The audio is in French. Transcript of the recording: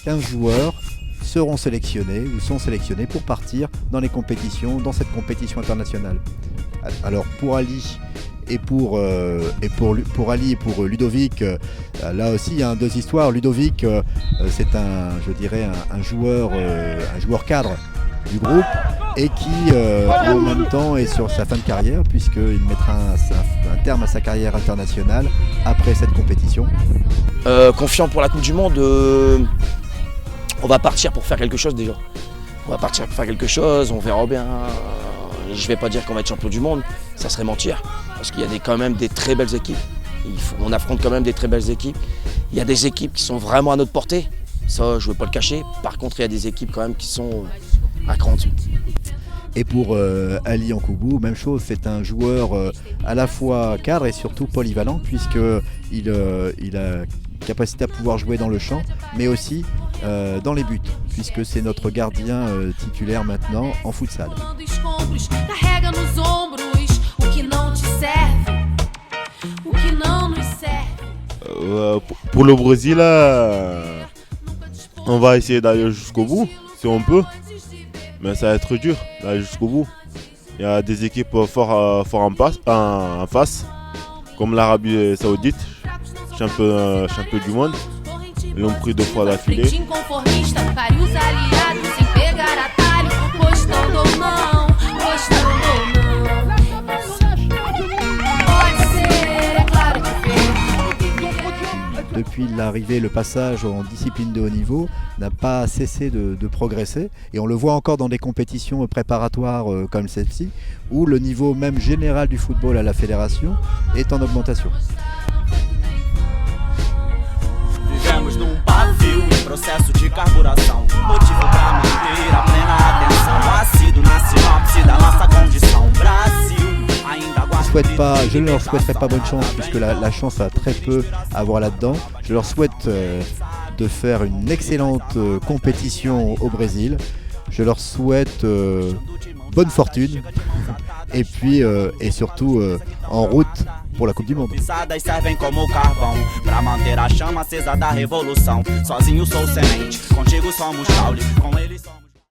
15 joueurs seront sélectionnés ou sont sélectionnés pour partir dans les compétitions, dans cette compétition internationale. Alors pour Ali et pour Ludovic, là aussi il y a deux histoires. Ludovic, c'est un joueur cadre du groupe et qui en même temps est sur sa fin de carrière puisqu'il mettra un terme à sa carrière internationale après cette compétition. Confiant pour la Coupe du Monde, on va partir pour faire quelque chose déjà. On va partir pour faire quelque chose, on verra bien. Je ne vais pas dire qu'on va être champion du monde, ça serait mentir. Parce qu'il y a quand même des très belles équipes. On affronte quand même des très belles équipes. Il y a des équipes qui sont vraiment à notre portée. Ça, je ne veux pas le cacher. Par contre, il y a des équipes quand même qui sont à cran dessus. Et pour Ali Yankoubou, même chose, c'est un joueur à la fois cadre et surtout polyvalent puisqu'il a capacité à pouvoir jouer dans le champ, mais aussi dans les buts, puisque c'est notre gardien titulaire maintenant en futsal. Pour le Brésil, on va essayer d'aller jusqu'au bout, si on peut, mais ça va être dur d'aller jusqu'au bout. Il y a des équipes fortes en face, comme l'Arabie Saoudite, champion du monde. Ils l'ont pris 2 fois d'affilée. Depuis l'arrivée, le passage en discipline de haut niveau n'a pas cessé de progresser et on le voit encore dans des compétitions préparatoires comme celle-ci où le niveau même général du football à la fédération est en augmentation. Processo de carburação, motivo pra manter a plena atenção, ácido na sinopse da nossa condição, Brasil ainda guarda. Je ne leur souhaiterais pas bonne chance puisque la chance a très peu à voir là-dedans. Je leur souhaite de faire une excellente compétition au Brésil. Je leur souhaite bonne fortune et puis et surtout en route pour la Coupe du Monde. Servem como carvão pra manter a chama acesa da revolução. Sozinho sou semente, contigo somos caule, com eles somos